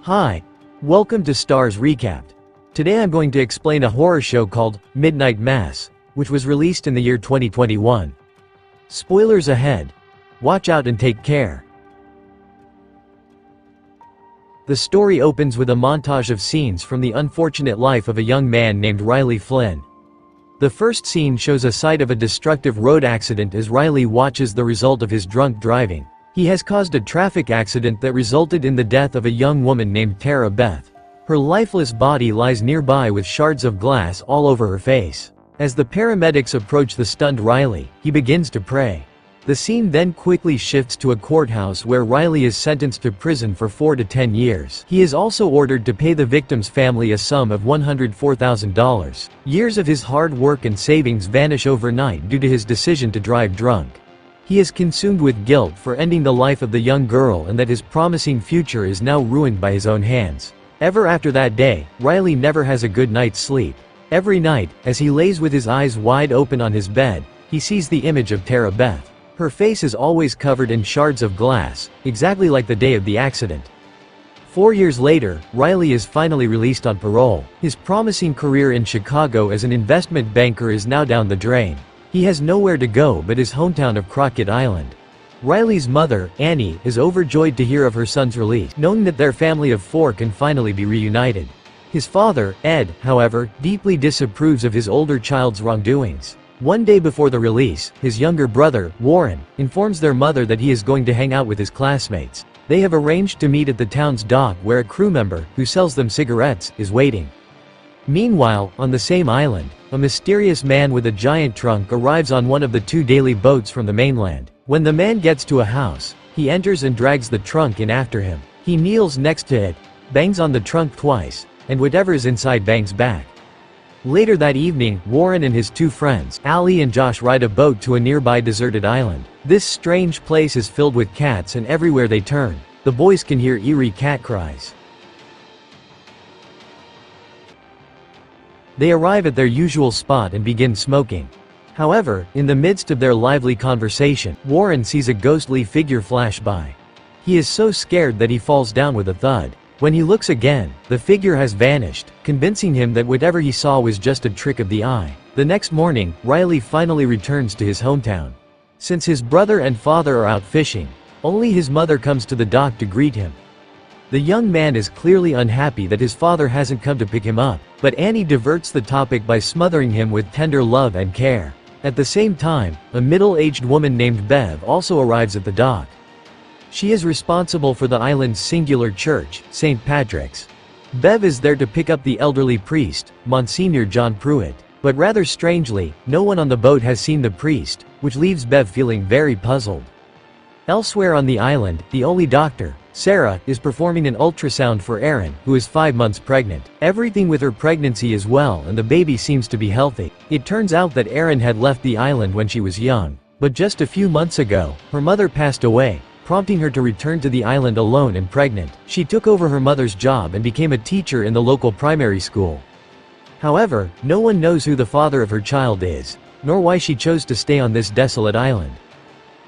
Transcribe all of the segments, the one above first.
Hi, welcome to Starz Recapped. Today I'm going to explain a horror show called Midnight Mass, which was released in the year 2021. Spoilers ahead. Watch out and take care. The story opens with a montage of scenes from the unfortunate life of a young man named Riley Flynn. The first scene shows a site of a destructive road accident as Riley watches the result of his drunk driving. He has caused a traffic accident that resulted in the death of a young woman named Tara Beth. Her lifeless body lies nearby with shards of glass all over her face. As the paramedics approach the stunned Riley, he begins to pray. The scene then quickly shifts to a courthouse where Riley is sentenced to prison for 4 to 10 years. He is also ordered to pay the victim's family a sum of $104,000. Years of his hard work and savings vanish overnight due to his decision to drive drunk. He is consumed with guilt for ending the life of the young girl and that his promising future is now ruined by his own hands. Ever after that day, Riley never has a good night's sleep. Every night, as he lays with his eyes wide open on his bed, he sees the image of Tara Beth. Her face is always covered in shards of glass, exactly like the day of the accident. 4 years later, Riley is finally released on parole. His promising career in Chicago as an investment banker is now down the drain. He has nowhere to go but his hometown of Crockett Island. Riley's mother, Annie, is overjoyed to hear of her son's release, knowing that their family of 4 can finally be reunited. His father, Ed, however, deeply disapproves of his older child's wrongdoings. One day before the release, his younger brother, Warren, informs their mother that he is going to hang out with his classmates. They have arranged to meet at the town's dock where a crew member, who sells them cigarettes, is waiting. Meanwhile, on the same island, a mysterious man with a giant trunk arrives on one of the 2 daily boats from the mainland. When the man gets to a house, he enters and drags the trunk in after him. He kneels next to it, bangs on the trunk twice, and whatever is inside bangs back. Later that evening, Warren and his 2 friends, Allie and Josh, ride a boat to a nearby deserted island. This strange place is filled with cats, and everywhere they turn, the boys can hear eerie cat cries. They arrive at their usual spot and begin smoking. However, in the midst of their lively conversation, Warren sees a ghostly figure flash by. He is so scared that he falls down with a thud. When he looks again, the figure has vanished, convincing him that whatever he saw was just a trick of the eye. The next morning, Riley finally returns to his hometown. Since his brother and father are out fishing, only his mother comes to the dock to greet him. The young man is clearly unhappy that his father hasn't come to pick him up, but Annie diverts the topic by smothering him with tender love and care. At the same time, a middle-aged woman named Bev also arrives at the dock. She is responsible for the island's singular church, St. Patrick's. Bev is there to pick up the elderly priest, Monsignor John Pruitt. But rather strangely, no one on the boat has seen the priest, which leaves Bev feeling very puzzled. Elsewhere on the island, the only doctor, Sarah, is performing an ultrasound for Erin, who is 5 months pregnant. Everything with her pregnancy is well and the baby seems to be healthy. It turns out that Erin had left the island when she was young. But just a few months ago, her mother passed away, prompting her to return to the island alone and pregnant. She took over her mother's job and became a teacher in the local primary school. However, no one knows who the father of her child is, nor why she chose to stay on this desolate island.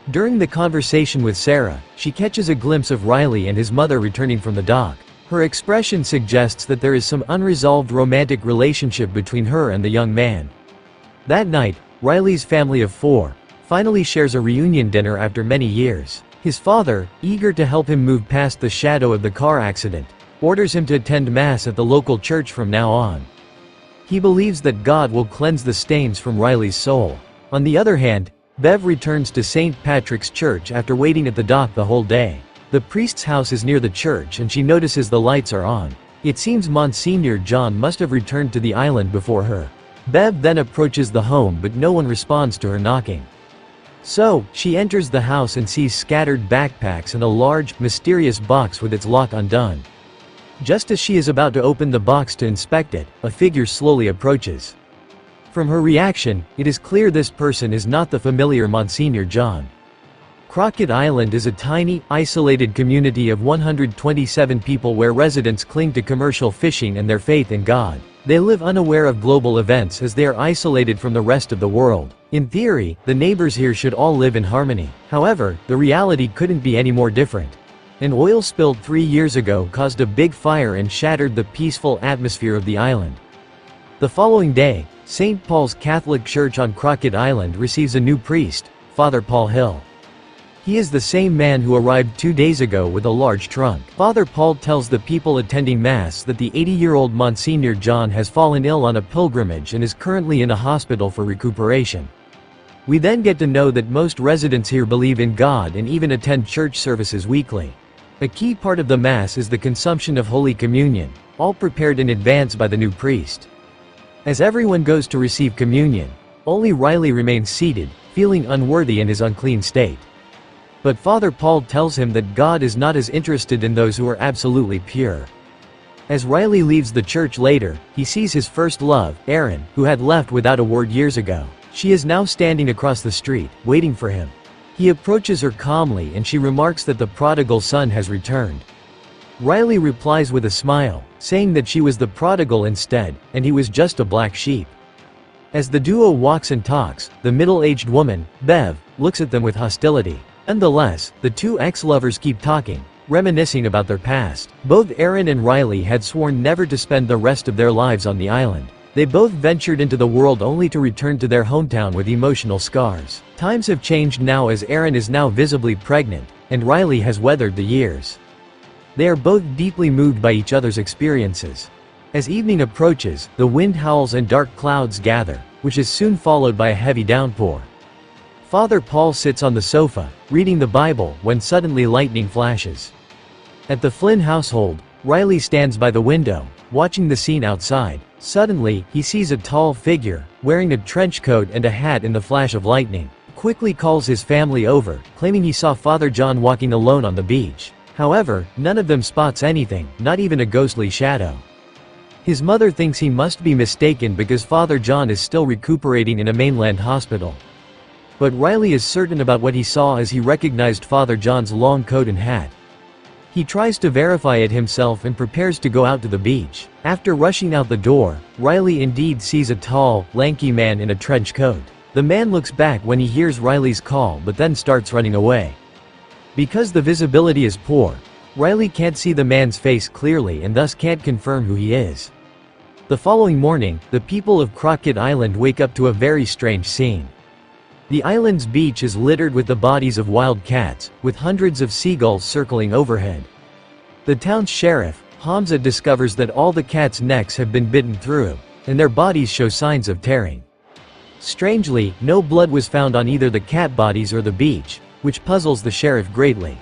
During the conversation with Sarah, she catches a glimpse of Riley and his mother returning from the dock. Her expression suggests that there is some unresolved romantic relationship between her and the young man. That night, Riley's family of 4 finally shares a reunion dinner after many years. His father, eager to help him move past the shadow of the car accident, orders him to attend Mass at the local church from now on. He believes that God will cleanse the stains from Riley's soul. On the other hand, Bev returns to St. Patrick's Church after waiting at the dock the whole day. The priest's house is near the church and she notices the lights are on. It seems Monsignor John must have returned to the island before her. Bev then approaches the home but no one responds to her knocking. So, she enters the house and sees scattered backpacks and a large, mysterious box with its lock undone. Just as she is about to open the box to inspect it, a figure slowly approaches. From her reaction, it is clear this person is not the familiar Monsignor John. Crockett Island is a tiny, isolated community of 127 people where residents cling to commercial fishing and their faith in God. They live unaware of global events as they are isolated from the rest of the world. In theory, the neighbors here should all live in harmony. However, the reality couldn't be any more different. An oil spill 3 years ago caused a big fire and shattered the peaceful atmosphere of the island. The following day, St. Paul's Catholic Church on Crockett Island receives a new priest, Father Paul Hill. He is the same man who arrived 2 days ago with a large trunk. Father Paul tells the people attending Mass that the 80-year-old Monsignor John has fallen ill on a pilgrimage and is currently in a hospital for recuperation. We then get to know that most residents here believe in God and even attend church services weekly. A key part of the Mass is the consumption of Holy Communion, all prepared in advance by the new priest. As everyone goes to receive communion, only Riley remains seated, feeling unworthy in his unclean state. But Father Paul tells him that God is not as interested in those who are absolutely pure. As Riley leaves the church later, he sees his first love, Erin, who had left without a word years ago. She is now standing across the street, waiting for him. He approaches her calmly and she remarks that the prodigal son has returned. Riley replies with a smile, saying that she was the prodigal instead, and he was just a black sheep. As the duo walks and talks, the middle-aged woman, Bev, looks at them with hostility. Nonetheless, the two ex-lovers keep talking, reminiscing about their past. Both Erin and Riley had sworn never to spend the rest of their lives on the island. They both ventured into the world only to return to their hometown with emotional scars. Times have changed now as Erin is now visibly pregnant, and Riley has weathered the years. They are both deeply moved by each other's experiences. As evening approaches, the wind howls and dark clouds gather, which is soon followed by a heavy downpour. Father Paul sits on the sofa, reading the Bible, when suddenly lightning flashes. At the Flynn household, Riley stands by the window, watching the scene outside. Suddenly, he sees a tall figure, wearing a trench coat and a hat in the flash of lightning. Quickly calls his family over, claiming he saw Father John walking alone on the beach. However, none of them spots anything, not even a ghostly shadow. His mother thinks he must be mistaken because Father John is still recuperating in a mainland hospital. But Riley is certain about what he saw as he recognized Father John's long coat and hat. He tries to verify it himself and prepares to go out to the beach. After rushing out the door, Riley indeed sees a tall, lanky man in a trench coat. The man looks back when he hears Riley's call but then starts running away. Because the visibility is poor, Riley can't see the man's face clearly and thus can't confirm who he is. The following morning, the people of Crockett Island wake up to a very strange scene. The island's beach is littered with the bodies of wild cats, with hundreds of seagulls circling overhead. The town's sheriff, Hamza, discovers that all the cats' necks have been bitten through, and their bodies show signs of tearing. Strangely, no blood was found on either the cat bodies or the beach, which puzzles the sheriff greatly.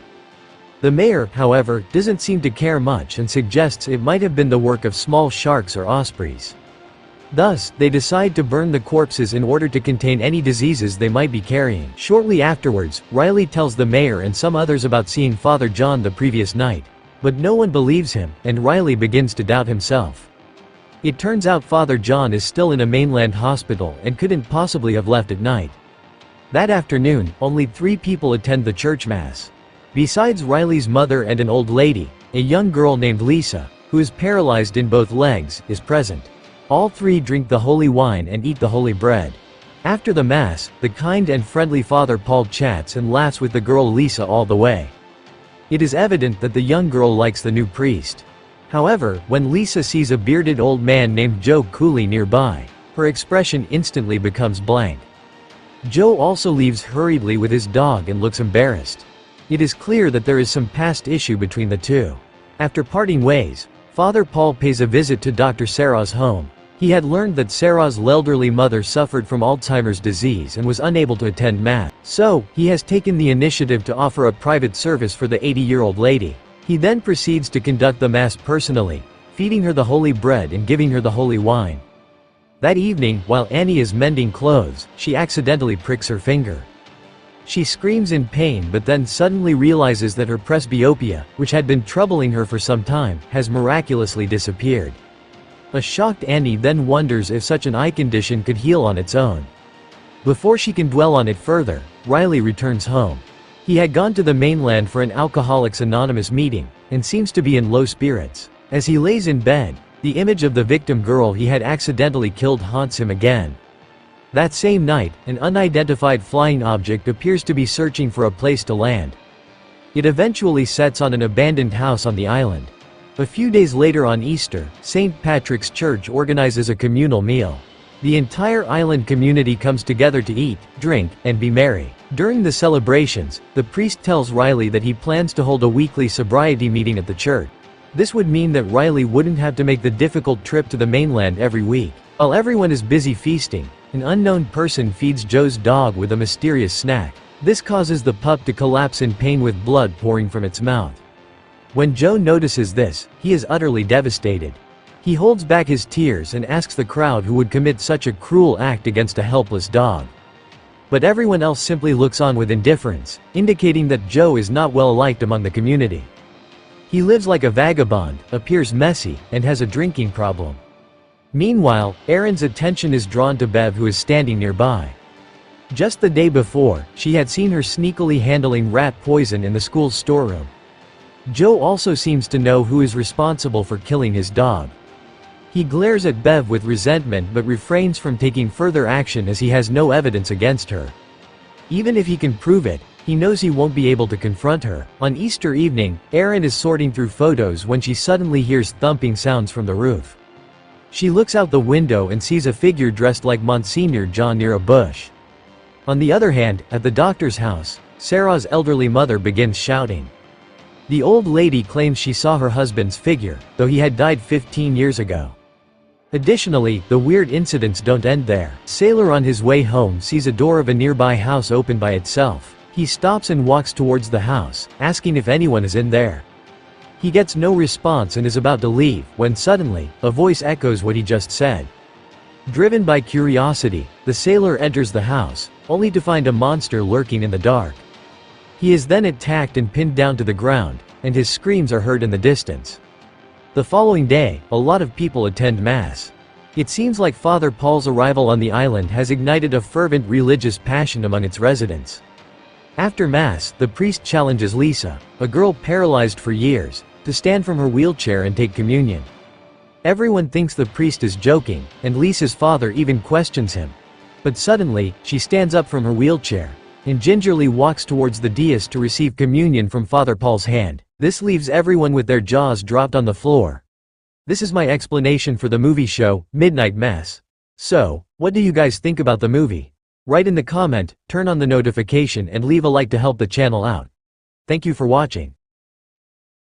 The mayor, however, doesn't seem to care much and suggests it might have been the work of small sharks or ospreys. Thus, they decide to burn the corpses in order to contain any diseases they might be carrying. Shortly afterwards, Riley tells the mayor and some others about seeing Father John the previous night. But no one believes him, and Riley begins to doubt himself. It turns out Father John is still in a mainland hospital and couldn't possibly have left at night. That afternoon, only 3 people attend the church mass. Besides Riley's mother and an old lady, a young girl named Lisa, who is paralyzed in both legs, is present. All 3 drink the holy wine and eat the holy bread. After the mass, the kind and friendly Father Paul chats and laughs with the girl Lisa all the way. It is evident that the young girl likes the new priest. However, when Lisa sees a bearded old man named Joe Cooley nearby, her expression instantly becomes blank. Joe also leaves hurriedly with his dog and looks embarrassed. It is clear that there is some past issue between the two. After parting ways, Father Paul pays a visit to Dr. Sarah's home. He had learned that Sarah's elderly mother suffered from Alzheimer's disease and was unable to attend Mass. So, he has taken the initiative to offer a private service for the 80-year-old lady. He then proceeds to conduct the Mass personally, feeding her the holy bread and giving her the holy wine. That evening, while Annie is mending clothes, she accidentally pricks her finger. She screams in pain but then suddenly realizes that her presbyopia, which had been troubling her for some time, has miraculously disappeared. A shocked Annie then wonders if such an eye condition could heal on its own. Before she can dwell on it further, Riley returns home. He had gone to the mainland for an Alcoholics Anonymous meeting, and seems to be in low spirits. As he lays in bed, the image of the victim girl he had accidentally killed haunts him again. That same night, an unidentified flying object appears to be searching for a place to land. It eventually sets on an abandoned house on the island. A few days later on Easter, St. Patrick's Church organizes a communal meal. The entire island community comes together to eat, drink, and be merry. During the celebrations, the priest tells Riley that he plans to hold a weekly sobriety meeting at the church. This would mean that Riley wouldn't have to make the difficult trip to the mainland every week. While everyone is busy feasting, an unknown person feeds Joe's dog with a mysterious snack. This causes the pup to collapse in pain with blood pouring from its mouth. When Joe notices this, he is utterly devastated. He holds back his tears and asks the crowd who would commit such a cruel act against a helpless dog. But everyone else simply looks on with indifference, indicating that Joe is not well liked among the community. He lives like a vagabond, appears messy, and has a drinking problem. Meanwhile, Erin's attention is drawn to Bev, who is standing nearby. Just the day before, she had seen her sneakily handling rat poison in the school's storeroom. Joe also seems to know who is responsible for killing his dog. He glares at Bev with resentment but refrains from taking further action as he has no evidence against her. Even if he can prove it, he knows he won't be able to confront her. On Easter evening, Erin is sorting through photos when she suddenly hears thumping sounds from the roof. She looks out the window and sees a figure dressed like Monsignor John near a bush. On the other hand, at the doctor's house, Sarah's elderly mother begins shouting. The old lady claims she saw her husband's figure, though he had died 15 years ago. Additionally, the weird incidents don't end there. Sailor on his way home sees a door of a nearby house open by itself. He stops and walks towards the house, asking if anyone is in there. He gets no response and is about to leave, when suddenly, a voice echoes what he just said. Driven by curiosity, the sailor enters the house, only to find a monster lurking in the dark. He is then attacked and pinned down to the ground, and his screams are heard in the distance. The following day, a lot of people attend Mass. It seems like Father Paul's arrival on the island has ignited a fervent religious passion among its residents. After Mass, the priest challenges Lisa, a girl paralyzed for years, to stand from her wheelchair and take communion. Everyone thinks the priest is joking, and Lisa's father even questions him. But suddenly, she stands up from her wheelchair, and gingerly walks towards the dais to receive communion from Father Paul's hand. This leaves everyone with their jaws dropped on the floor. This is my explanation for the movie show, Midnight Mass. So, what do you guys think about the movie? Write in the comment, turn on the notification and leave a like to help the channel out. Thank you for watching.